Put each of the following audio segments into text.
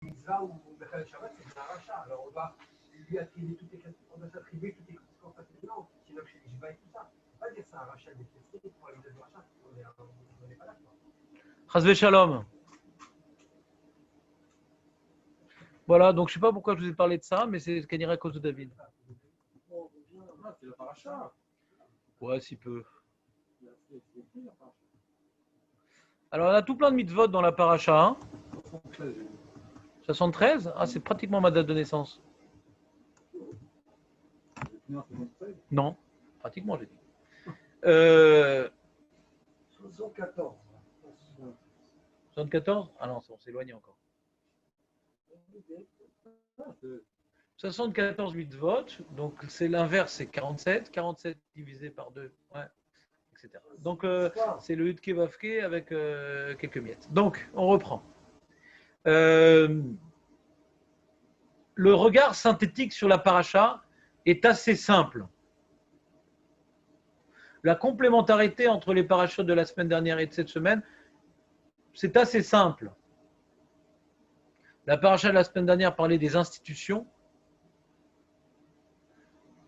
mitzvah ou Bechal Shabbat, c'est un rachat. Alors on va lui attribuer toutes les on va s'attribuer toutes les conséquences non, sinon chez les Jva et tout ça. On va dire c'est un rachat des questions pour la mise de rachat. On n'est pas là. Chazvé Shalom. Voilà, donc je ne sais pas pourquoi je vous ai parlé de ça, mais c'est à cause de David. C'est la paracha. Ouais, si peu. Alors, on a tout plein de mitzvot dans la paracha. Hein. 73 ? Ah, c'est pratiquement ma date de naissance. Non, pratiquement, j'ai dit. 74. 74 ? Ah non, on s'éloigne encore. 74 mitzvot, donc c'est l'inverse, c'est 47. 47 divisé par 2, ouais, etc. Donc, c'est le Yudke Vavke avec quelques miettes. Donc, on reprend. Le regard synthétique sur la paracha est assez simple. La complémentarité entre les parachutes de la semaine dernière et de cette semaine, c'est assez simple. La paracha de la semaine dernière parlait des institutions,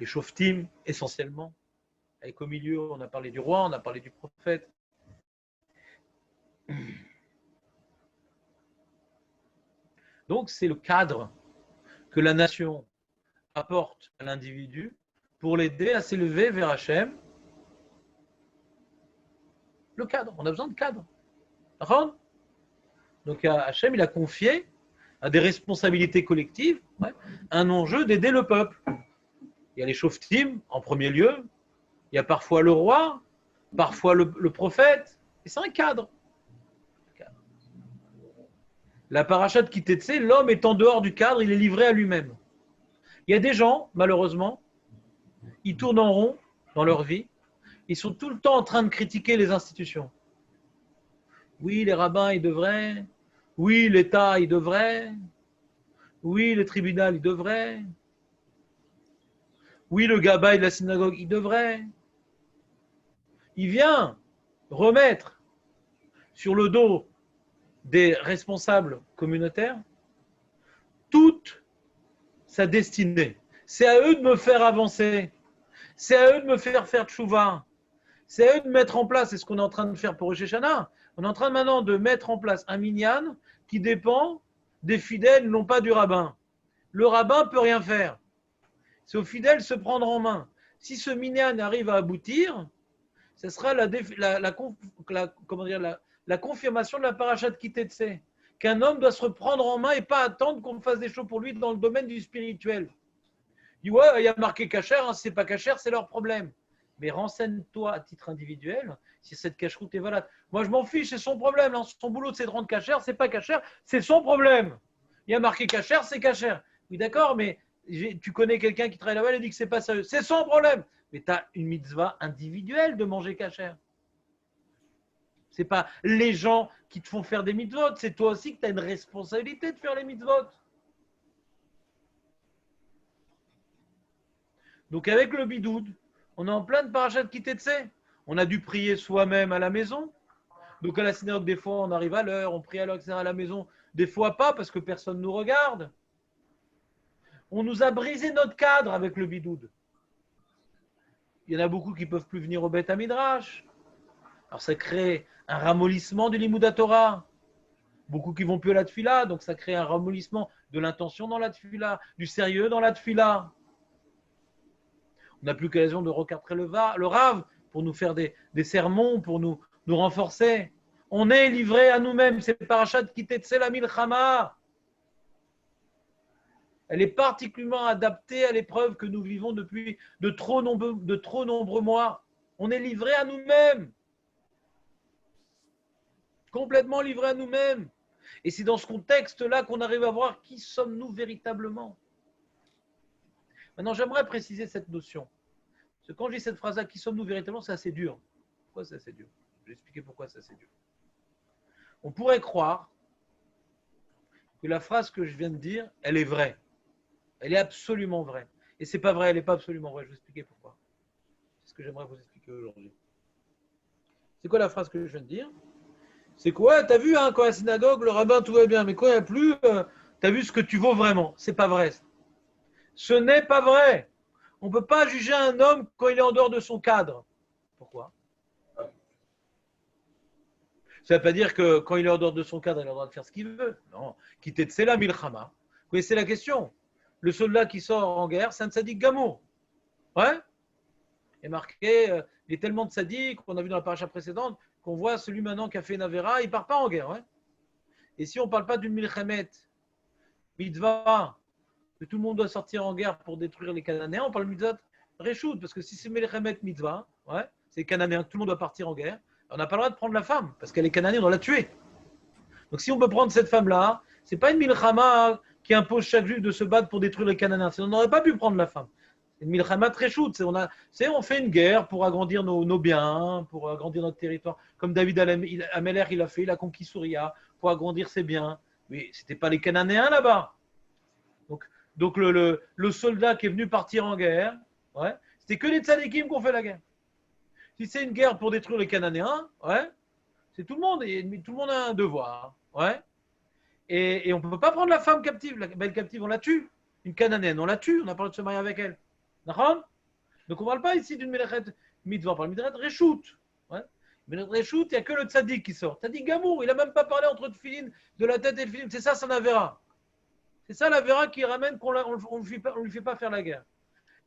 les shoftim essentiellement, avec au milieu on a parlé du roi, on a parlé du prophète. Donc c'est le cadre que la nation apporte à l'individu pour l'aider à s'élever vers Hachem. Le cadre, on a besoin de cadre. Donc Hachem, il a confié à des responsabilités collectives un enjeu d'aider le peuple. Il y a les shoftim en premier lieu, il y a parfois le roi, parfois le prophète, et c'est un cadre. La paracha de Kitetse, l'homme est en dehors du cadre, il est livré à lui-même. Il y a des gens, malheureusement, ils tournent en rond dans leur vie, ils sont tout le temps en train de critiquer les institutions. Oui, les rabbins, ils devraient. Oui, l'État, il devrait. Oui, le tribunal, il devrait. Oui, le gabaï de la synagogue, il devrait. Il vient remettre sur le dos des responsables communautaires toute sa destinée. C'est à eux de me faire avancer. C'est à eux de me faire tchouva. C'est à eux de mettre en place, c'est ce qu'on est en train de faire pour Rosh Hashanah. On est en train maintenant de mettre en place un minyan qui dépend des fidèles, non pas du rabbin. Le rabbin ne peut rien faire. C'est aux fidèles de se prendre en main. Si ce minyan arrive à aboutir, ce sera la confirmation de la paracha de Kitetse, qu'un homme doit se reprendre en main et pas attendre qu'on fasse des choses pour lui dans le domaine du spirituel. Il dit ouais, il y a marqué kasher, hein, si c'est pas kasher, c'est leur problème. Mais renseigne-toi à titre individuel si cette cacheroute est valable. Moi, je m'en fiche, c'est son problème. Hein. Son boulot, c'est de rendre kasher, c'est pas kasher, c'est son problème. Il y a marqué kasher, c'est kasher. Oui, d'accord, mais tu connais quelqu'un qui travaille là-bas et dit que c'est pas sérieux. C'est son problème. Mais tu as une mitzvah individuelle de manger kasher. C'est pas les gens qui te font faire des mitzvot, c'est toi aussi que tu as une responsabilité de faire les mitzvot. Donc avec le bidoud, on est en plein de parachat Kitetse. On a dû prier soi-même à la maison. Donc à la synagogue, des fois, on arrive à l'heure, on prie à l'heure, etc. à la maison. Des fois pas, parce que personne ne nous regarde. On nous a brisé notre cadre avec le bidoud. Il y en a beaucoup qui ne peuvent plus venir au Beth Midrash. Alors ça crée un ramollissement du Limouda Torah. Beaucoup qui vont plus à la tfila, donc ça crée un ramollissement de l'intention dans la tfila, du sérieux dans la tfila. On n'a plus qu'occasion de recadrer le Rav pour nous faire des sermons, pour nous renforcer. On est livré à nous-mêmes. C'est parachat Kitetse la milchama. Elle est particulièrement adaptée à l'épreuve que nous vivons depuis de trop nombreux mois. On est livré à nous-mêmes. Complètement livré à nous-mêmes. Et c'est dans ce contexte-là qu'on arrive à voir qui sommes-nous véritablement. Maintenant, j'aimerais préciser cette notion. Parce que quand je dis cette phrase-là, qui sommes-nous véritablement, c'est assez dur. Pourquoi c'est assez dur? Je vais expliquer pourquoi c'est assez dur. On pourrait croire que la phrase que je viens de dire, elle est vraie. Elle est absolument vraie. Et c'est pas vrai, elle n'est pas absolument vraie. Je vais expliquer pourquoi. C'est ce que j'aimerais vous expliquer aujourd'hui. C'est quoi la phrase que je viens de dire? C'est quoi? T'as vu, hein, quand à la synagogue, le rabbin, tout va bien. Mais quand il n'y a plus, tu as vu ce que tu vaux vraiment. C'est pas vrai. Ce n'est pas vrai. On ne peut pas juger un homme quand il est en dehors de son cadre. Pourquoi? Ça ne veut pas dire que quand il est en dehors de son cadre, il a le droit de faire ce qu'il veut. Non. Quitter Tsela Milchama. Vous connaissez la question? Le soldat qui sort en guerre, c'est un tzaddik gamour. Ouais? Il est marqué, il est tellement de tzaddik, qu'on a vu dans la paracha précédente, qu'on voit celui maintenant qui a fait une avéra, il ne part pas en guerre. Ouais? Et si on ne parle pas d'une milchemet, mitzvah, que tout le monde doit sortir en guerre pour détruire les Cananéens, on parle de mitzvah reshoot, parce que si c'est milchemet mitzvah, ouais, c'est les Cananéens, tout le monde doit partir en guerre, on n'a pas le droit de prendre la femme, parce qu'elle est cananéenne, on doit la tuer. Donc si on peut prendre cette femme-là, ce n'est pas une milchama qui impose chaque juif de se battre pour détruire les Cananéens, sinon on n'aurait pas pu prendre la femme. C'est une milchama très chouette, on fait une guerre pour agrandir nos biens, pour agrandir notre territoire, comme David Ameler il a fait, il a conquis Souria pour agrandir ses biens. Mais ce n'était pas les Cananéens là-bas. Donc le soldat qui est venu partir en guerre, ouais, c'était que les tzadikim qui ont fait la guerre. Si c'est une guerre pour détruire les Cananéens, ouais, c'est tout le monde, et tout le monde a un devoir. Ouais. Et on ne peut pas prendre la femme captive, la belle captive, on la tue. Une Cananéenne, on la tue, on n'a pas le droit de se marier avec elle. D'accord? Donc on ne parle pas ici d'une Melechet mitzvah, on parle de Melechet reshoot. Ouais. Melechet reshoot, il n'y a que le tzaddik qui sort. Tzaddik gamour, il n'a même pas parlé entre tefilin, de la tête et le film. C'est ça, son avéra. C'est ça l'avéra qui ramène qu'on ne lui fait pas faire la guerre.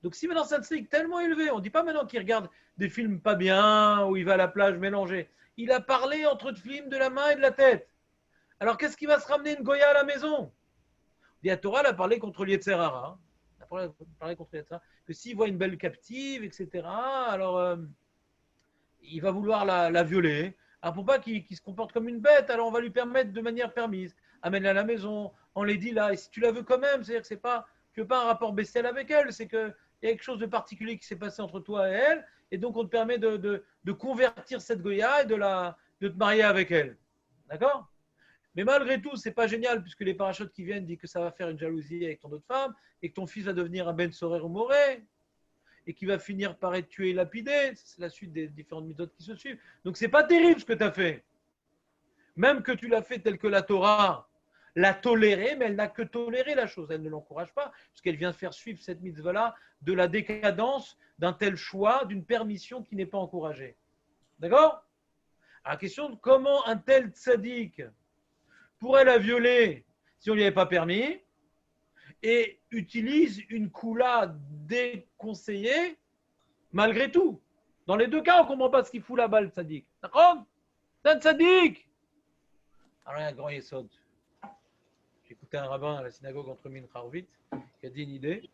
Donc si maintenant c'est un tzaddik tellement élevé, on ne dit pas maintenant qu'il regarde des films pas bien, où il va à la plage mélanger. Il a parlé entre tefilin de la main et de la tête. Alors qu'est-ce qui va se ramener une Goya à la maison? La Torah a parlé contre l'Yetzerara. Elle a parlé contre l'Yetzerara. Que s'il voit une belle captive, etc., alors il va vouloir la violer. Alors pour pas qu'il se comporte comme une bête, alors on va lui permettre de manière permise. Amène-la à la maison, on les dit là. Et si tu la veux quand même, c'est-à-dire que tu veux pas un rapport bestial avec elle, c'est qu'il y a quelque chose de particulier qui s'est passé entre toi et elle, et donc on te permet de convertir cette Goya et de te marier avec elle. D'accord? Mais malgré tout, c'est pas génial puisque les parachutes qui viennent disent que ça va faire une jalousie avec ton autre femme et que ton fils va devenir un Ben Sorer ou Moré et qu'il va finir par être tué et lapidé. C'est la suite des différentes méthodes qui se suivent. Donc c'est pas terrible ce que tu as fait. Même que tu l'as fait tel que la Torah l'a toléré, mais elle n'a que toléré la chose. Elle ne l'encourage pas puisqu'elle vient faire suivre cette mitzvah-là de la décadence d'un tel choix, d'une permission qui n'est pas encouragée. D'accord? À la question de comment un tel tzaddik pourrait la violer si on ne lui avait pas permis et utilise une koula déconseillée malgré tout. Dans les deux cas, on ne comprend pas ce qu'il fout là-bas, le tzaddik. D'accord? C'est un tzaddik. Alors, il y a un grand yesod. J'ai écouté un rabbin à la synagogue entre Mincha Horvitz qui a dit une idée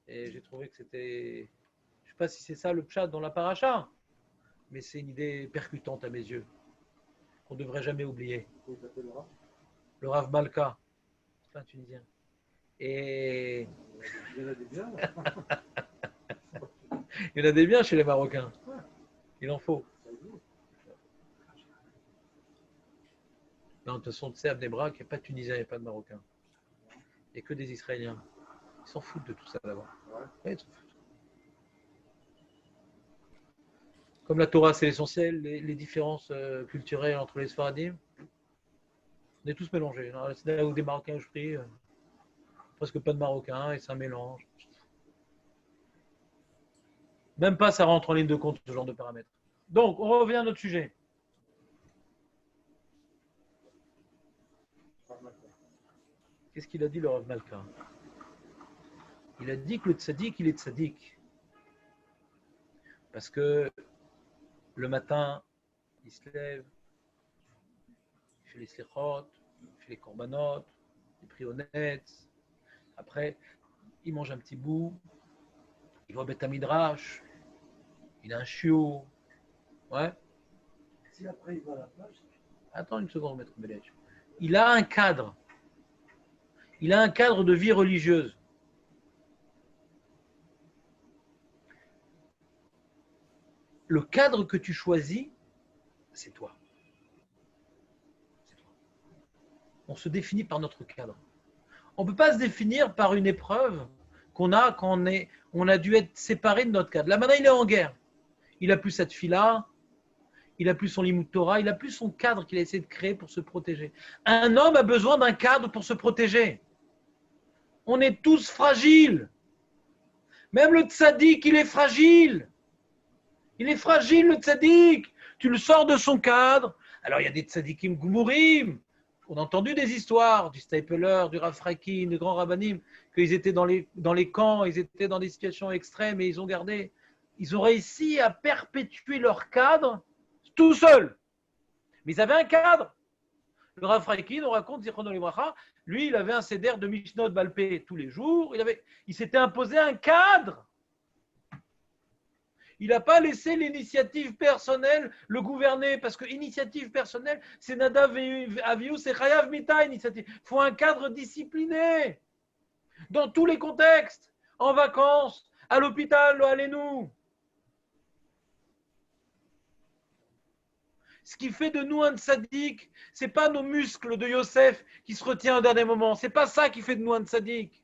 et j'ai trouvé que c'était, je ne sais pas si c'est ça le pshat dans la paracha, mais c'est une idée percutante à mes yeux qu'on ne devrait jamais oublier. Le Rav Malka, c'est un Tunisien. Et il y en a des biens. Il y en a des biens chez les Marocains. Il en faut. Non, de toute façon, tu sais, à Bnei Brak, il n'y a pas de Tunisiens, il n'y a pas de Marocains. Il n'y a que des Israéliens. Ils s'en foutent de tout ça là-bas. Ouais, ils s'en foutent. Comme la Torah, c'est l'essentiel, les différences culturelles entre les Sfaradim, on est tous mélangés. Dans la synagogue des Marocains où je prie, presque pas de Marocains et c'est un mélange. Même pas ça rentre en ligne de compte, ce genre de paramètres. Donc, on revient à notre sujet. Qu'est-ce qu'il a dit le Rav Malka? Il a dit que le tzaddik, il est tzaddik. Parce que le matin, il se lève, il fait les slichot, il fait les korbanot, il prie honnête. Après, il mange un petit bout, il va au Beth Midrash, il a un chiot. Ouais. Si après il va à la plage. Attends une seconde, maître Belèche. Il a un cadre. Il a un cadre de vie religieuse. Le cadre que tu choisis, c'est toi. C'est toi. On se définit par notre cadre. On ne peut pas se définir par une épreuve qu'on a quand on a dû être séparé de notre cadre. Là, maintenant, il est en guerre. Il n'a plus cette fille-là. il n'a plus son limud Torah, il n'a plus son cadre qu'il a essayé de créer pour se protéger. Un homme a besoin d'un cadre pour se protéger. On est tous fragiles. Même le tzaddik, il est fragile. Il est fragile, le tzaddik. Tu le sors de son cadre. Alors, il y a des tzaddikim gmourim. On a entendu des histoires du Stapler, du Rav Frakin, des grands rabbanim, qu'ils étaient dans les camps, ils étaient dans des situations extrêmes et ils ont réussi à perpétuer leur cadre tout seuls. Mais ils avaient un cadre. Le Rav Frakin, on raconte, Zichrono Livracha, lui, il avait un seder de Mishnot Balpé tous les jours. Il s'était imposé un cadre. Il n'a pas laissé l'initiative personnelle le gouverner, parce que l'initiative personnelle, c'est Nadav Avihu, c'est Chayav Mita initiative. Il faut un cadre discipliné, dans tous les contextes, en vacances, à l'hôpital, allez-nous. Ce qui fait de nous un tzaddik, ce n'est pas nos muscles de Yosef qui se retient au dernier moment. Ce n'est pas ça qui fait de nous un tzaddik.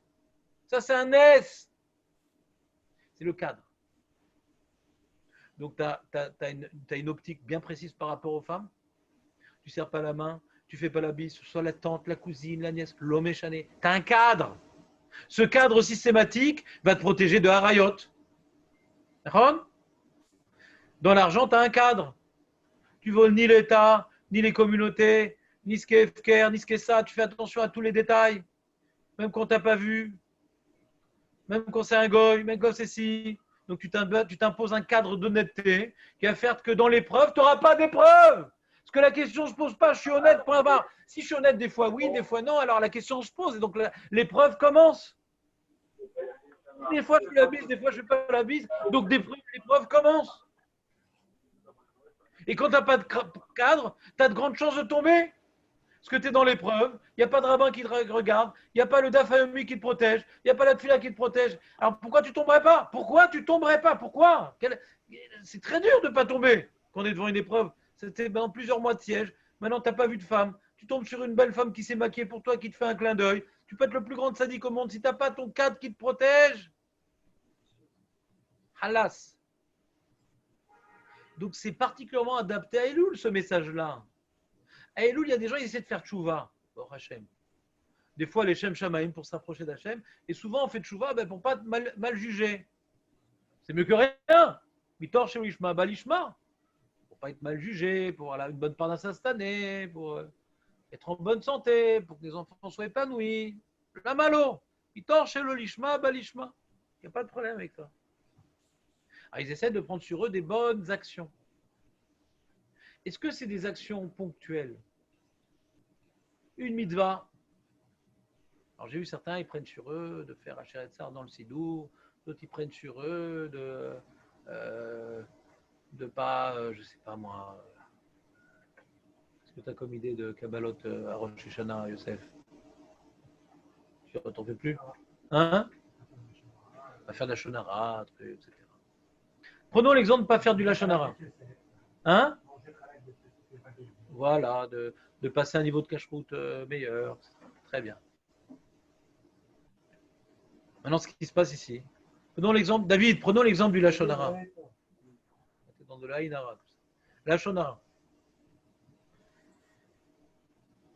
Ça, c'est un S. C'est le cadre. Donc, tu as une optique bien précise par rapport aux femmes. Tu ne serres pas la main, tu ne fais pas la bise, soit la tante, la cousine, la nièce, l'homme échané. Tu as un cadre. Ce cadre systématique va te protéger de harayot. D'accord ? Dans l'argent, tu as un cadre. Tu voles ni l'État, ni les communautés, ni ce qui est FKR, ni ce qui est ça. Tu fais attention à tous les détails. Même quand tu n'as pas vu. Même quand c'est un goy, même quand c'est si. Donc tu t'imposes un cadre d'honnêteté qui va faire que dans l'épreuve, tu n'auras pas d'épreuve. Parce que la question ne se pose pas, je suis honnête, point barre. Si je suis honnête, des fois oui, des fois non, alors la question se pose. Et donc l'épreuve commence. Des fois je fais la bise, des fois je ne fais pas la bise. Donc l'épreuve commence. Et quand tu n'as pas de cadre, tu as de grandes chances de tomber. Parce que tu es dans l'épreuve, il n'y a pas de rabbin qui te regarde, il n'y a pas le Daf Yomi qui te protège, il n'y a pas la Tfila qui te protège. Alors pourquoi tu ne tomberais pas? Pourquoi tu ne tomberais pas? Pourquoi? C'est très dur de ne pas tomber quand on est devant une épreuve. C'était dans plusieurs mois de siège. Maintenant, tu n'as pas vu de femme. Tu tombes sur une belle femme qui s'est maquillée pour toi, qui te fait un clin d'œil. Tu peux être le plus grand sadique au monde. Si tu n'as pas ton cadre qui te protège, halas. Donc c'est particulièrement adapté à Elul, ce message-là. À Elul, il y a des gens qui essaient de faire tchouva. Bon, Hachem. Des fois, les Shem Shamaim pour s'approcher d'Hachem. Et souvent, on fait tchouva pour ne pas être mal jugé. C'est mieux que rien. Mitor chez Lishma, Balishma. Pour ne pas être mal jugé, pour avoir une bonne part cette année, pour être en bonne santé, pour que les enfants soient épanouis. La malo. Mitor chez Lishma, Balishma. Il n'y a pas de problème avec ça. Alors, ils essaient de prendre sur eux des bonnes actions. Est-ce que c'est des actions ponctuelles? Une mitzvah. Alors j'ai vu certains, ils prennent sur eux de faire Hachéret Sar dans le Sidour, d'autres ils prennent sur eux de pas, je sais pas moi. Qu'est-ce que tu as comme idée de Kabbalot à Rosh Hashanah, Yosef? Tu t'en fais plus? Hein? Pas faire de la shonara, etc. Prenons l'exemple de ne pas faire du lachonara. Hein? Voilà, de passer à un niveau de cache-route meilleur. Très bien. Maintenant, ce qui se passe ici. Prenons l'exemple, David, prenons l'exemple du lachonara. Dans de l'Aïnara. Lachonara.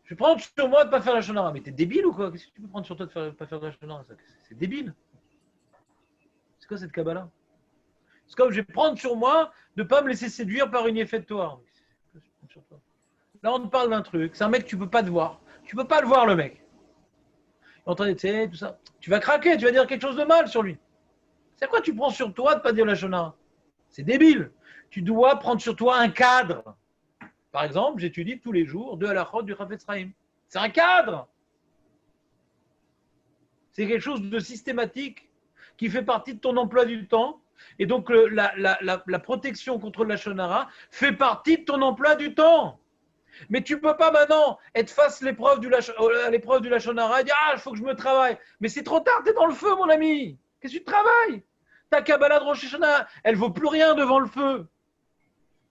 Je vais prendre sur moi de ne pas faire lachonara. Mais t'es débile ou quoi? Qu'est-ce que tu peux prendre sur toi de ne pas faire de lachonara? C'est débile. C'est quoi cette Kabbalah? C'est comme je vais prendre sur moi de ne pas me laisser séduire par une effet de toi. Là, on te parle d'un truc. C'est un mec que tu ne peux pas te voir. Tu ne peux pas le voir, le mec. Il est en train d'être, tout ça. Tu vas craquer, tu vas dire quelque chose de mal sur lui. C'est quoi tu prends sur toi de ne pas dire la shonara? C'est débile. Tu dois prendre sur toi un cadre. Par exemple, j'étudie tous les jours 2 halachot du Chafetz Chaim. C'est un cadre. C'est quelque chose de systématique qui fait partie de ton emploi du temps. Et donc, la protection contre la shonara fait partie de ton emploi du temps. Mais tu ne peux pas maintenant être face à l'épreuve du lachonara et dire « Ah, il faut que je me travaille ». Mais c'est trop tard, tu es dans le feu, mon ami. Qu'est-ce que tu travailles? Ta Kabbalah de Rosh Hashanah, elle ne vaut plus rien devant le feu.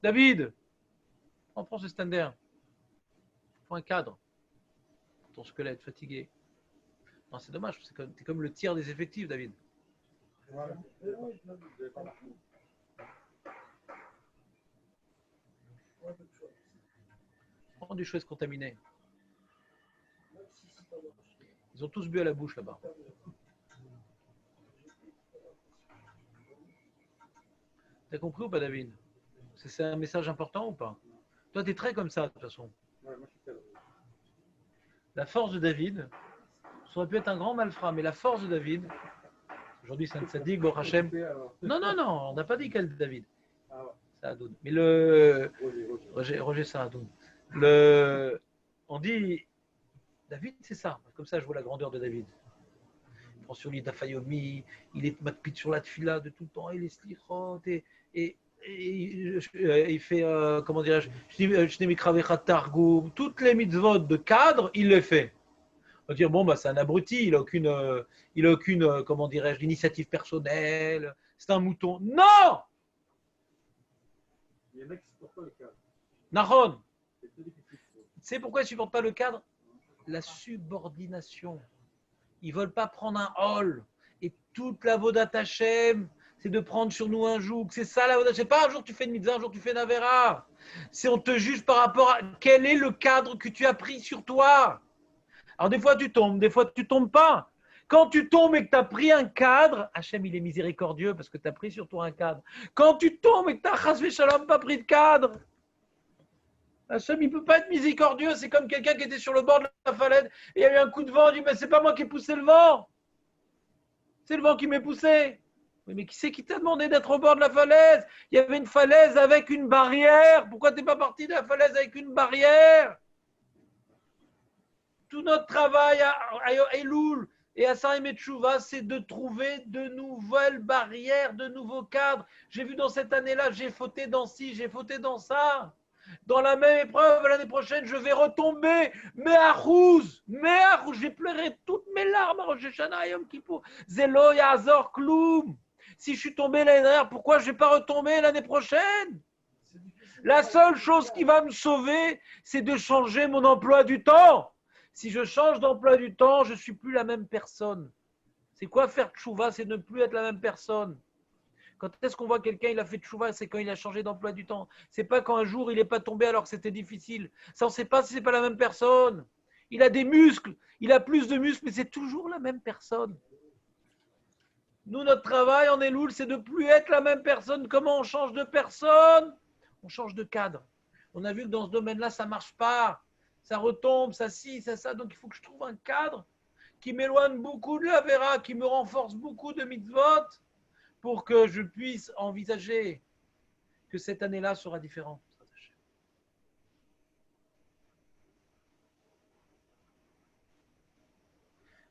David, on prend ce standard. Il faut un cadre. Ton squelette fatigué. Non, c'est dommage, tu es comme le tiers des effectifs, David. Prends du chouette contaminé. Ils ont tous bu à la bouche là-bas. T'as compris ou pas, David? C'est un message important ou pas? Toi, tu es très comme ça, de toute façon. Ouais, moi, je suis tel. La force de David, ça aurait pu être un grand malfrat, mais la force de David, aujourd'hui, c'est un tzaddik, Baruch Hashem. Non, non, non, on n'a pas dit quel David. Ah ouais. Saadoun. Mais le. Roger Saadoun. On dit, David, c'est ça. Comme ça, je vois la grandeur de David. Il prend sur lui Dafayomi, il est makpid sur la tfila de tout le temps, il est slichot, et il fait, comment dirais-je, toutes les mitzvot de cadre, il les fait. On va dire, bon, bah, c'est un abruti, il a aucune comment dirais-je, initiative personnelle, c'est un mouton. Non! Il y a un mec qui supporte pas le cadre. Nahon, C'est très difficile. tu sais pourquoi ils ne supportent pas le cadre? La subordination. Ils ne veulent pas prendre un hall. Et toute la Vodat Hashem, c'est de prendre sur nous un joug. C'est ça la Vodat Hashem. C'est pas un jour tu fais une mitzvah, un jour tu fais une avera. C'est on te juge par rapport à quel est le cadre que tu as pris sur toi. Alors des fois tu tombes pas. Quand tu tombes et que tu as pris un cadre, Hachem il est miséricordieux parce que tu as pris sur toi un cadre. Quand tu tombes et que tu as chas v'shalom pas pris de cadre, Hachem il ne peut pas être miséricordieux. C'est comme quelqu'un qui était sur le bord de la falaise et il y a eu un coup de vent. Il dit mais c'est pas moi qui ai poussé le vent. C'est le vent qui m'a poussé. Oui, mais qui c'est qui t'a demandé d'être au bord de la falaise? Il y avait une falaise avec une barrière. Pourquoi tu n'es pas parti de la falaise avec une barrière? Tout notre travail à Elul et à Sarim et Tchouva, c'est de trouver de nouvelles barrières, de nouveaux cadres. J'ai vu dans cette année-là, j'ai fauté dans ci, j'ai fauté dans ça. Dans la même épreuve, l'année prochaine, je vais retomber. Mais à Rouz, j'ai pleuré toutes mes larmes à Rosh Hashanah, Yom Kippour. Zelo Yazor Kloum. Si je suis tombé l'année dernière, pourquoi je ne vais pas retomber l'année prochaine? La seule chose qui va me sauver, c'est de changer mon emploi du temps. Si je change d'emploi du temps, je ne suis plus la même personne. C'est quoi faire tchouva? C'est ne plus être la même personne. Quand est-ce qu'on voit quelqu'un, il a fait tchouva, c'est quand il a changé d'emploi du temps. C'est pas quand un jour il n'est pas tombé alors que c'était difficile. Ça, on ne sait pas si c'est pas la même personne. Il a des muscles, il a plus de muscles, mais c'est toujours la même personne. Nous, notre travail en Elul, c'est de ne plus être la même personne. Comment on change de personne? On change de cadre. On a vu que dans ce domaine-là, ça ne marche pas. Ça retombe, ça ci, ça. Donc, il faut que je trouve un cadre qui m'éloigne beaucoup de la Vera, qui me renforce beaucoup de mitzvot pour que je puisse envisager que cette année-là sera différente.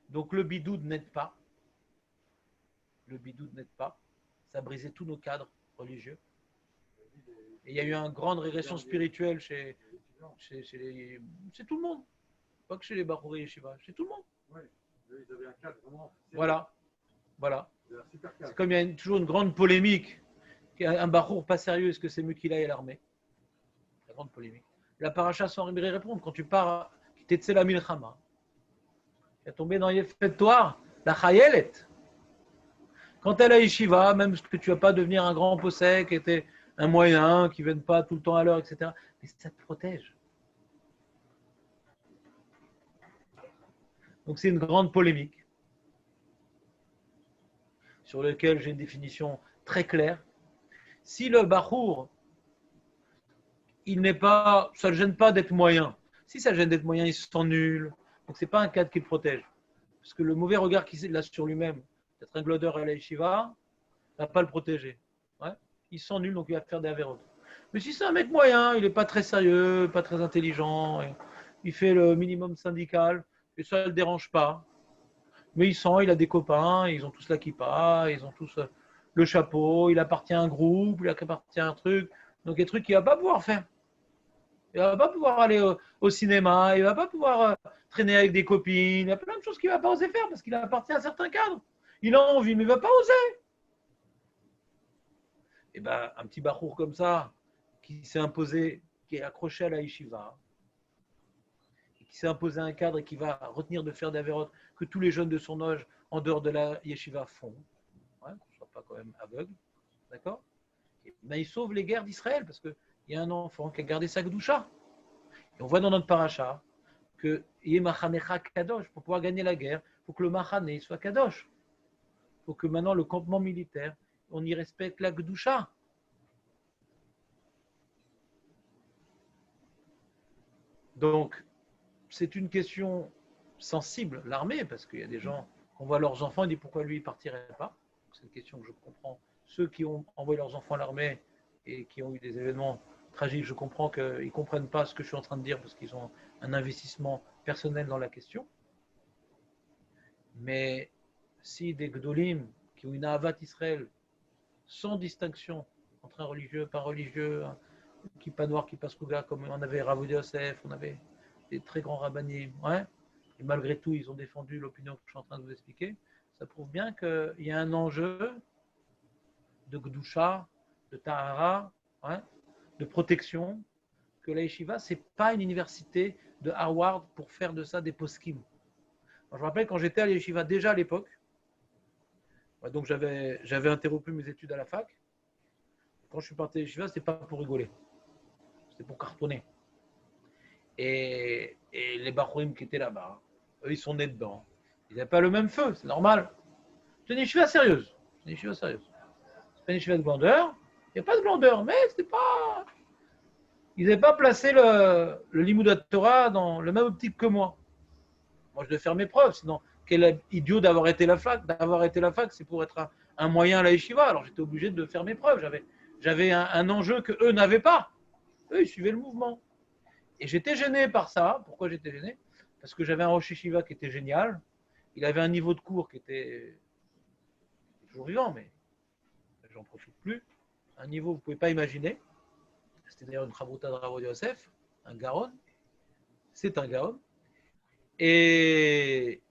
Donc, le bidoud n'aide pas. Le bidoud n'aide pas. Ça a brisé tous nos cadres religieux. Et il y a eu une grande régression spirituelle chez tout le monde. Pas que chez les Bachouri et Shiva, chez tout le monde. Oui, ils avaient un cadre vraiment. Voilà. C'est comme il y a toujours une grande polémique. Un Bachour pas sérieux, est-ce que c'est mieux qu'il aille à l'armée? La grande polémique. La paracha sans répondre. Quand tu pars, qui t'es la milchama, tu es tombé dans Yefet Toar, la Chayelet. Quand elle est à Yeshiva, même que tu ne vas pas devenir un grand possèque, qui était un moyen, qui ne vienne pas tout le temps à l'heure, etc. Mais ça te protège. Donc c'est une grande polémique sur laquelle j'ai une définition très claire. Si le Bachour, ça ne le gêne pas d'être moyen. Si ça le gêne d'être moyen, il se sent nul. Donc ce n'est pas un cadre qui le protège. Parce que le mauvais regard qu'il a sur lui-même, d'être un glodeur à la yeshiva, ne va pas le protéger. Ouais. Il se sent nul, donc il va faire des avérotes. Mais si c'est un mec moyen, il n'est pas très sérieux, pas très intelligent, il fait le minimum syndical, et ça ne le dérange pas. Mais il a des copains, ils ont tous la kippa, ils ont tous le chapeau, il appartient à un groupe, il appartient à un truc. Donc, il y a des trucs qu'il ne va pas pouvoir faire. Il ne va pas pouvoir aller au cinéma, il ne va pas pouvoir traîner avec des copines. Il y a plein de choses qu'il ne va pas oser faire parce qu'il appartient à certains cadres. Il a envie, mais il ne va pas oser. Et bien, un petit bachour comme ça, qui s'est imposé, qui est accroché à la yeshiva, qui s'est imposé un cadre et qui va retenir de faire des avérotes que tous les jeunes de son âge, en dehors de la yeshiva, font. Ouais, qu'on ne soit pas quand même aveugle. D'accord? Ben, il sauve les guerres d'Israël parce que il y a un enfant qui a gardé sa Gdoucha. Et on voit dans notre paracha que Yemachanecha Kadosh, pour pouvoir gagner la guerre, il faut que le Machané soit Kadosh. Il faut que maintenant le campement militaire, on y respecte la Gdoucha. Donc, c'est une question sensible, l'armée, parce qu'il y a des gens, on voit leurs enfants, ils disent pourquoi lui, il ne partirait pas. C'est une question que je comprends. Ceux qui ont envoyé leurs enfants à l'armée et qui ont eu des événements tragiques, je comprends qu'ils ne comprennent pas ce que je suis en train de dire parce qu'ils ont un investissement personnel dans la question. Mais si des Gdolim qui ont une Ahavat Israël sans distinction entre un religieux, pas religieux, qui pas noir, qui passe Kouga, comme on avait Rav Yosef, on avait des très grands rabbinim, ouais, et malgré tout, ils ont défendu l'opinion que je suis en train de vous expliquer. Ça prouve bien qu'il y a un enjeu de Gdusha, de Tahara, ouais, de protection, que la yeshiva, ce n'est pas une université de Harvard pour faire de ça des poskim. Je me rappelle quand j'étais à la yeshiva déjà à l'époque, donc j'avais interrompu mes études à la fac. Quand je suis parti à la yeshiva, ce n'était pas pour rigoler, c'était pour cartonner. Et les Bachorim qui étaient là-bas, eux, ils sont nés dedans. Ils n'avaient pas le même feu, c'est normal. C'est une yeshiva sérieuse. C'est une yeshiva sérieuse. C'est pas une yeshiva de glandeur. Il n'y a pas de glandeur, mais c'était pas. Ils n'avaient pas placé le Limoudat Torah dans le même optique que moi. Moi, je devais faire mes preuves. Sinon, quel idiot d'avoir été la fac. D'avoir été la fac, c'est pour être un moyen à la yeshiva. Alors, j'étais obligé de faire mes preuves. J'avais un enjeu que eux n'avaient pas. Eux, ils suivaient le mouvement. Et j'étais gêné par ça. Pourquoi j'étais gêné? Parce que j'avais un Rosh Yeshiva qui était génial. Il avait un niveau de cours qui était toujours vivant, mais j'en profite plus. Un niveau que vous ne pouvez pas imaginer. C'était d'ailleurs une Chavruta de Rav Yosef, un Gaon. C'est un Gaon. Et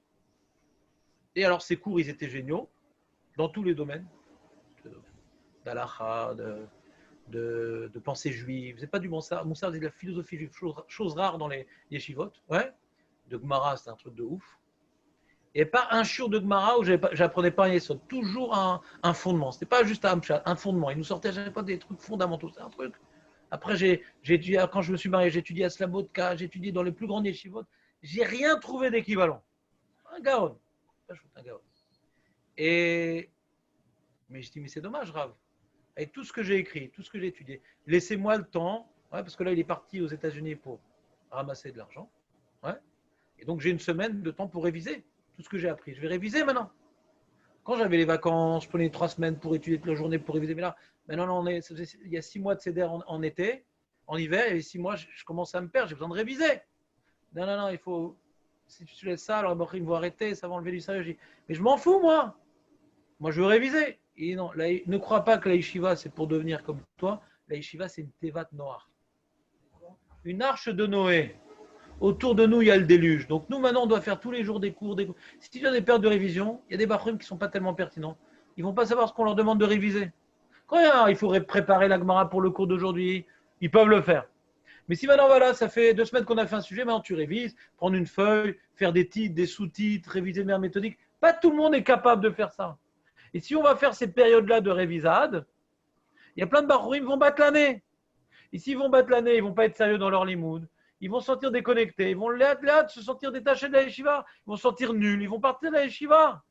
alors, ces cours, ils étaient géniaux dans tous les domaines. D'Alacha, de pensée juive. C'est pas du Moussard, c'est de la philosophie juive, chose rare dans les yeshivot. Ouais. De Gemara, c'est un truc de ouf. Et pas un shiur de Gemara où j'apprenais pas un yesod. Toujours un fondement. C'était pas juste un fondement. Il nous sortait à chaque fois des trucs fondamentaux. C'est un truc. Après, j'ai étudié, quand je me suis marié, j'ai étudié à Slabodka, j'ai étudié dans les plus grands yeshivot. J'ai rien trouvé d'équivalent. Un Gaon. Un Gaon. Mais je dis, mais c'est dommage, Rav. Avec tout ce que j'ai écrit, tout ce que j'ai étudié, laissez-moi le temps, ouais, parce que là, il est parti aux États-Unis pour ramasser de l'argent. Ouais. Et donc, j'ai une semaine de temps pour réviser tout ce que j'ai appris. Je vais réviser maintenant. Quand j'avais les vacances, je prenais 3 semaines pour étudier toute la journée pour réviser. Mais là, maintenant, il y a 6 mois de CDR en été, en hiver, et 6 mois, je commence à me perdre, j'ai besoin de réviser. Non, il faut. Si tu laisses ça, alors ils vont arrêter, ça va enlever du sérieux. Mais je m'en fous, moi. Moi, je veux réviser. Et non, ne crois pas que la yeshiva, c'est pour devenir comme toi. La yeshiva, c'est une tevat noire. Une arche de Noé. Autour de nous, il y a le déluge. Donc, nous, maintenant, on doit faire tous les jours des cours. Si tu as des périodes de révision, il y a des bachrim qui ne sont pas tellement pertinents. Ils ne vont pas savoir ce qu'on leur demande de réviser. Quand il faudrait préparer la Gemara pour le cours d'aujourd'hui, ils peuvent le faire. Mais si maintenant, voilà, ça fait 2 semaines qu'on a fait un sujet, maintenant tu révises, prendre une feuille, faire des titres, des sous-titres, réviser de manière méthodique. Pas tout le monde est capable de faire ça. Et si on va faire ces périodes-là de révisade, il y a plein de barourim qui vont battre l'année. Et s'ils vont battre l'année, ils ne vont pas être sérieux dans leur limoud. Ils vont se sentir déconnectés. Ils vont se sentir détachés de la yeshiva. Ils vont se sentir nuls. Ils vont partir de la yeshiva.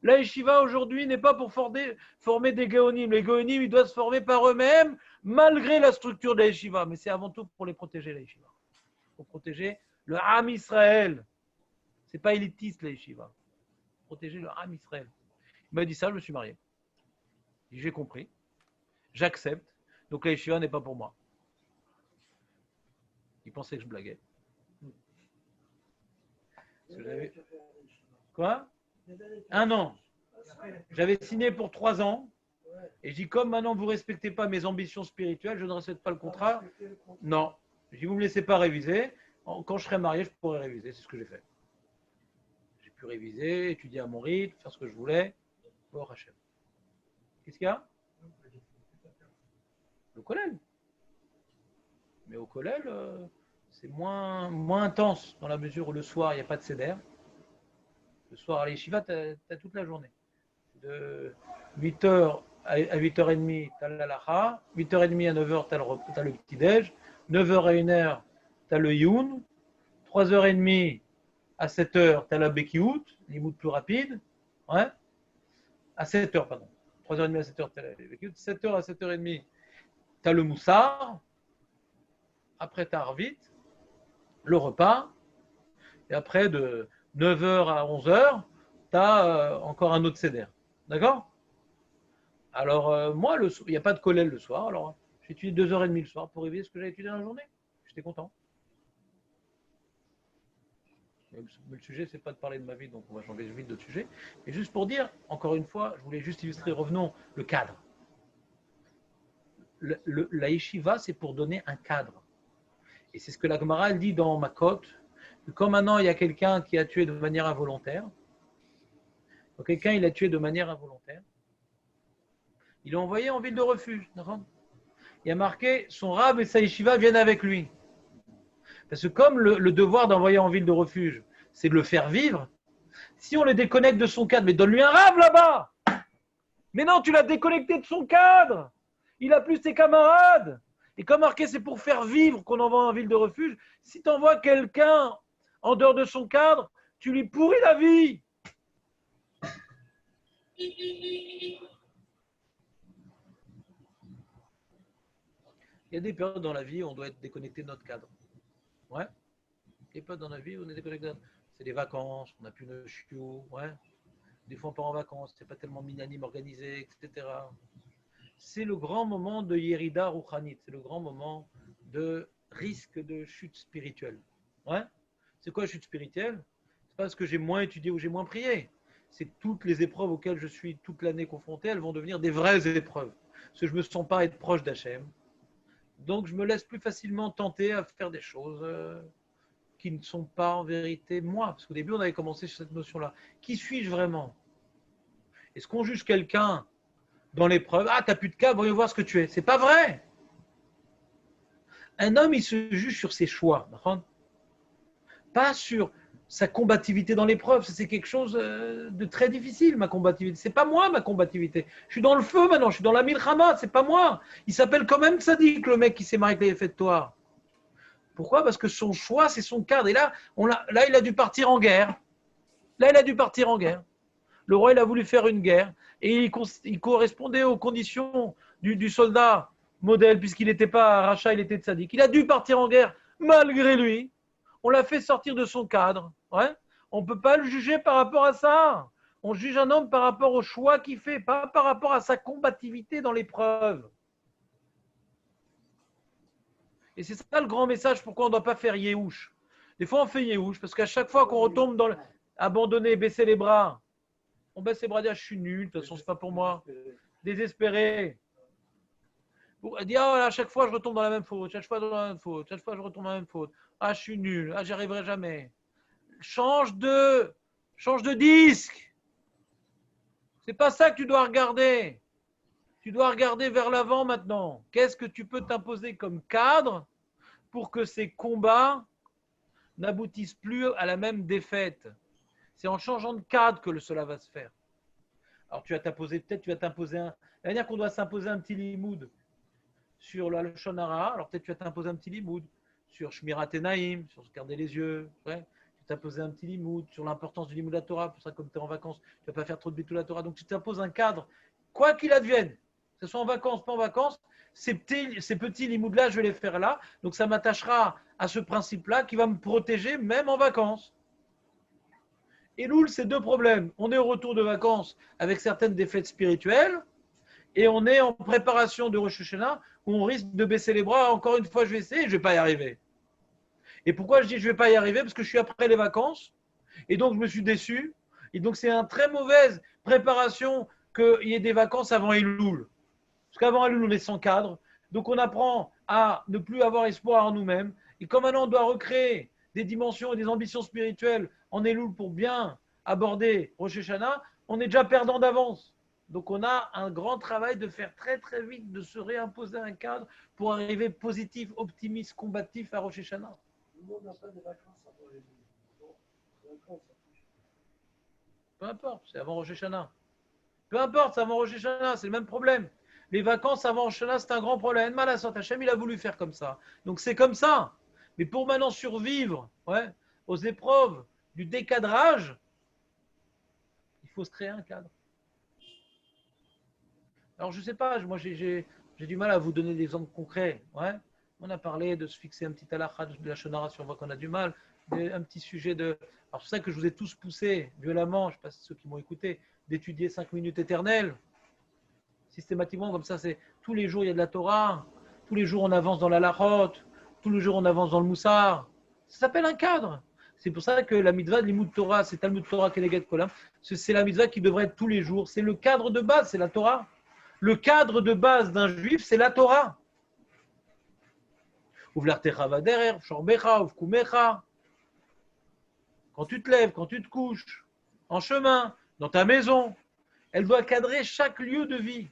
La yeshiva aujourd'hui n'est pas pour former des géonim. Les géonim, ils doivent se former par eux-mêmes malgré la structure de la yeshiva. Mais c'est avant tout pour les protéger, la yeshiva. Pour protéger le Ham Israël. Ce n'est pas élitiste, la yeshiva. Protéger le Ham Israël. Il m'a dit ça, je me suis marié. J'ai compris. J'accepte. Donc la yeshiva n'est pas pour moi. Il pensait que je blaguais. Quoi? 1 an. J'avais signé pour 3 ans. Et je dis, comme maintenant vous ne respectez pas mes ambitions spirituelles, je ne respecte pas le contrat. Non. Je dis, vous ne me laissez pas réviser. Quand je serai marié, je pourrai réviser. C'est ce que j'ai fait. J'ai pu réviser, étudier à mon rythme, faire ce que je voulais. Bon, Hachem. Qu'est-ce qu'il y a? Le collège. Mais au collège, c'est moins intense dans la mesure où le soir, il n'y a pas de CDR. Le soir à l'Yeshiva, tu as toute la journée. De 8h à 8h30, tu as l'alacha. 8h30 à 9h, tu as le petit-déj. 9h à 1h, tu as le youn. 3h30 à 7h, tu as la bekiout, l'imout plus rapide. Ouais. À 7h, pardon. 3h30 à 7h, tu as la bekiout. 7h à 7h30, tu as le moussard. Après, tu as Arvit, le repas. Et après, de 9h à 11h, tu as encore un autre seder. D'accord? Alors, moi, il n'y a pas de collèle le soir. Alors, j'ai étudié 2h30 le soir pour réviser ce que j'ai étudié dans la journée. J'étais content. Mais le sujet, c'est pas de parler de ma vie, donc on va changer vite de sujet. Mais juste pour dire, encore une fois, je voulais juste illustrer, revenons, le cadre. La yeshiva, c'est pour donner un cadre. Et c'est ce que la Gemara dit dans Makot, que quand maintenant il y a quelqu'un qui a tué de manière involontaire, donc quelqu'un il a tué de manière involontaire, il l'a envoyé en ville de refuge. Il y a marqué, son rab et sa yeshiva viennent avec lui. Parce que comme le devoir d'envoyer en ville de refuge, c'est de le faire vivre, si on le déconnecte de son cadre, mais donne-lui un rab là-bas. Mais non, tu l'as déconnecté de son cadre. Il a plus ses camarades. Et comme marqué, c'est pour faire vivre qu'on envoie en ville de refuge. Si tu envoies quelqu'un en dehors de son cadre, tu lui pourris la vie. Il y a des périodes dans la vie où on doit être déconnecté de notre cadre. Ouais. Il y a des périodes dans la vie où on est déconnecté. C'est des vacances, on n'a plus de chiot. Ouais. Des fois on part en vacances, c'est pas tellement minanime organisé, etc. C'est le grand moment de Yerida Rouchanit, c'est le grand moment de risque de chute spirituelle. Ouais. C'est quoi chute spirituelle? C'est pas parce que j'ai moins étudié ou j'ai moins prié. C'est que toutes les épreuves auxquelles je suis toute l'année confronté, elles vont devenir des vraies épreuves. Parce que je ne me sens pas être proche d'Hachem. Donc je me laisse plus facilement tenter à faire des choses qui ne sont pas en vérité moi. Parce qu'au début, on avait commencé sur cette notion-là. Qui suis-je vraiment? Est-ce qu'on juge quelqu'un dans l'épreuve? Ah, t'as plus de cas, voyons voir ce que tu es. C'est pas vrai. Un homme, il se juge sur ses choix. Pas sur sa combativité dans l'épreuve. C'est quelque chose de très difficile, ma combativité. C'est pas moi, ma combativité. Je suis dans le feu maintenant, je suis dans la milchama, c'est pas moi. Il s'appelle quand même Tzadik, le mec qui s'est marié avec les effets de toi. Pourquoi? Parce que son choix, c'est son cadre. Et là, il a dû partir en guerre. Là, il a dû partir en guerre. Le roi, il a voulu faire une guerre. Et il correspondait aux conditions du soldat modèle, puisqu'il n'était pas rachat, il était tzaddik. Il a dû partir en guerre malgré lui. On l'a fait sortir de son cadre. Ouais. On ne peut pas le juger par rapport à ça. On juge un homme par rapport au choix qu'il fait, pas par rapport à sa combativité dans l'épreuve. Et c'est ça le grand message, pourquoi on ne doit pas faire Yéhouch. Des fois, on fait Yéhouch, parce qu'à chaque fois qu'on retombe dans abandonner, baisser les bras, on baisse les bras, dire je suis nul, de toute façon, ce n'est pas pour moi. Désespéré. Pour dire, oh, à chaque fois, je retombe dans la même faute, chaque fois, dans la même faute, chaque fois, je retombe dans la même faute. Ah, je suis nul, ah, j'y arriverai jamais. Change de disque. C'est pas ça que tu dois regarder. Tu dois regarder vers l'avant maintenant. Qu'est-ce que tu peux t'imposer comme cadre pour que ces combats n'aboutissent plus à la même défaite? C'est en changeant de cadre que cela va se faire. Alors tu vas t'imposer, peut-être tu vas t'imposer un. La manière qu'on doit s'imposer un petit limoud sur la Lashon Hara, alors peut-être tu vas t'imposer un petit limoud sur Shmirat Enaim, sur se garder les yeux. Ouais. Tu t'imposer un petit limoud sur l'importance du limoud de la Torah. Pour ça, comme tu es en vacances, tu ne vas pas faire trop de bitou la Torah. Donc tu t'imposes un cadre, quoi qu'il advienne, que ce soit en vacances, pas en vacances, ces petits limouds-là, je vais les faire là. Donc ça m'attachera à ce principe-là qui va me protéger même en vacances. Et Loul, c'est deux problèmes. On est au retour de vacances avec certaines défaites spirituelles et on est en préparation de Rosh Hashanah où on risque de baisser les bras. Encore une fois, je vais essayer et je ne vais pas y arriver. Et pourquoi je dis je ne vais pas y arriver? Parce que je suis après les vacances et donc je me suis déçu. Et donc c'est une très mauvaise préparation qu'il y ait des vacances avant Elul. Parce qu'avant Elul, on est sans cadre. Donc on apprend à ne plus avoir espoir en nous-mêmes. Et comme maintenant on doit recréer des dimensions et des ambitions spirituelles en Elul pour bien aborder Rosh Hashanah, on est déjà perdant d'avance. Donc on a un grand travail de faire très très vite, de se réimposer un cadre pour arriver positif, optimiste, combatif à Rosh Hashanah. Le monde n'a pas de vacances avant les vacances. Peu importe, c'est avant Rosh Hashanah. Peu importe, avant Rosh Hashanah, c'est le même problème. Les vacances avant Rosh Hashanah, c'est un grand problème. Malassot Hachem, il a voulu faire comme ça. Donc c'est comme ça. Mais pour maintenant survivre aux épreuves du décadrage, il faut se créer un cadre. Alors je ne sais pas, moi j'ai du mal à vous donner des exemples concrets. On a parlé de se fixer un petit halakha de la shonara si on voit qu'on a du mal, un petit sujet de... Alors c'est ça que je vous ai tous poussé violemment, je ne sais pas si ceux qui m'ont écouté, d'étudier 5 minutes éternelles. Systématiquement, comme ça, c'est tous les jours il y a de la Torah, tous les jours on avance dans la halachot, tous les jours on avance dans le moussar. Ça s'appelle un cadre. C'est pour ça que la mitzvah de l'imoud Torah, c'est Talmud Torah Keneged Kolam, c'est la mitzvah qui devrait être tous les jours. C'est le cadre de base, c'est la Torah. Le cadre de base d'un juif, c'est la Torah. Quand tu te lèves, quand tu te couches, en chemin, dans ta maison, elle doit cadrer chaque lieu de vie.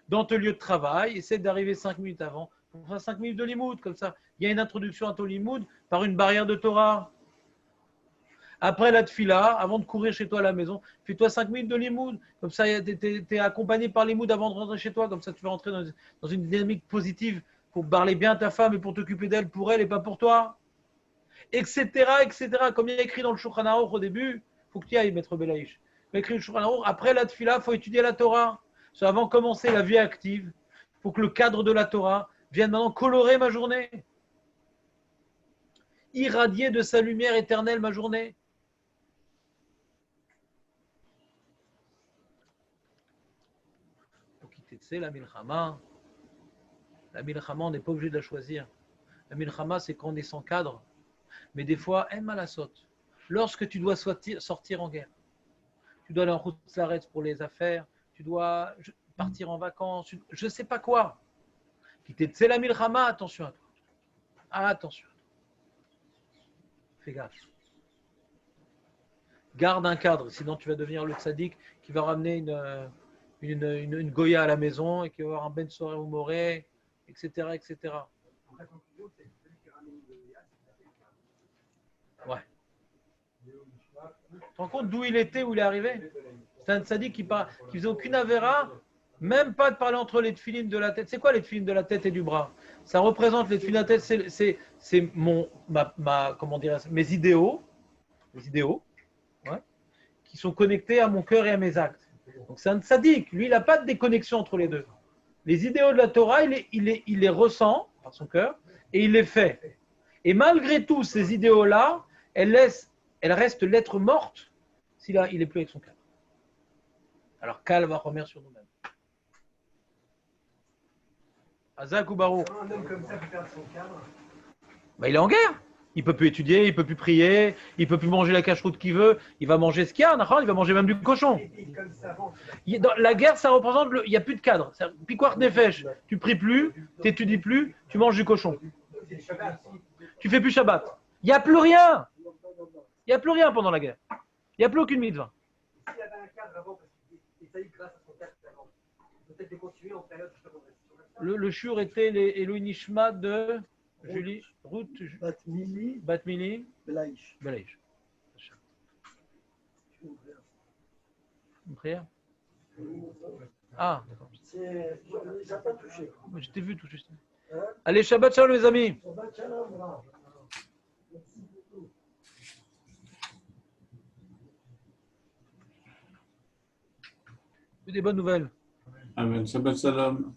Dans ton lieu de travail, essaie d'arriver 5 minutes avant. On fera 5 minutes de limoud, comme ça. Il y a une introduction à ton limoud par une barrière de Torah. Après la tfila, avant de courir chez toi à la maison, fais-toi 5 minutes de limoud. Comme ça, tu es accompagné par limoud avant de rentrer chez toi. Comme ça, tu vas rentrer dans une dynamique positive pour parler bien à ta femme et pour t'occuper d'elle pour elle et pas pour toi. Etc. etc. Comme il y a écrit dans le Shulchan Aruch au début, il faut que tu y ailles, maître Belaïch. Il y a écrit le Shulchan Aruch, après la tfila, il faut étudier la Torah. Avant de commencer la vie active, il faut que le cadre de la Torah vienne maintenant colorer ma journée. Irradier de sa lumière éternelle ma journée. Pour quitter, tu sais, la milchama, on n'est pas obligé de la choisir. La milchama, c'est quand on est sans cadre. Mais des fois, malasot. Lorsque tu dois sortir en guerre, tu dois aller en route s'arrête pour les affaires, tu dois partir en vacances, je ne sais pas quoi. Quitter, tu sais, la milchama, attention à toi. Attention. Fais gaffe. Garde un cadre, sinon tu vas devenir le tzaddik qui va ramener une goya à la maison et qui va avoir un ben soirée ou moré, etc. etc. Donc la conclusion, c'est que celui qui ramène une goya, c'est Ouais. Tu te rends compte d'où il était, où il est arrivé? C'est un tzaddik qui faisait aucune avéra, même pas de parler entre les tefilines de la tête. C'est quoi les tefilines de la tête et du bras? Ça représente les tefilines de la tête, c'est comment dire, mes idéaux, qui sont connectés à mon cœur et à mes actes. Donc c'est un tzaddik. Lui, il n'a pas de déconnexion entre les deux. Les idéaux de la Torah, il les ressent par son cœur et il les fait. Et malgré tout, ces idéaux-là, elles restent lettre morte s'il n'est plus avec son cœur. Alors, Kal va revenir sur nous-mêmes. Azak ou Baruch. un homme comme ça peut perdre son cadre. Il est en guerre. Il ne peut plus étudier, il ne peut plus prier, il ne peut plus manger la cache-route qu'il veut, il va manger ce qu'il y a, il va manger même du cochon. Dans la guerre, ça représente, il n'y a plus de cadre. Piquart nefesh, tu pries plus, tu n'étudies plus, tu manges du cochon. Tu fais plus Shabbat. Il n'y a plus rien. Il n'y a plus rien pendant la guerre. Il n'y a plus aucune mitzvah. S'il y avait un cadre avant, parce qu'il s'agit grâce à son cadre avant, peut-être les continuer en période de le shur était les Eloi Nishma de Julie, Ruth, Batmili, Belaïch. Une prière? Ah, d'accord. J'ai pas touché. Je t'ai vu toucher. Allez, Shabbat Shalom les amis. Shabbat Shalom. Des bonnes nouvelles. Amen. Shabbat Shalom.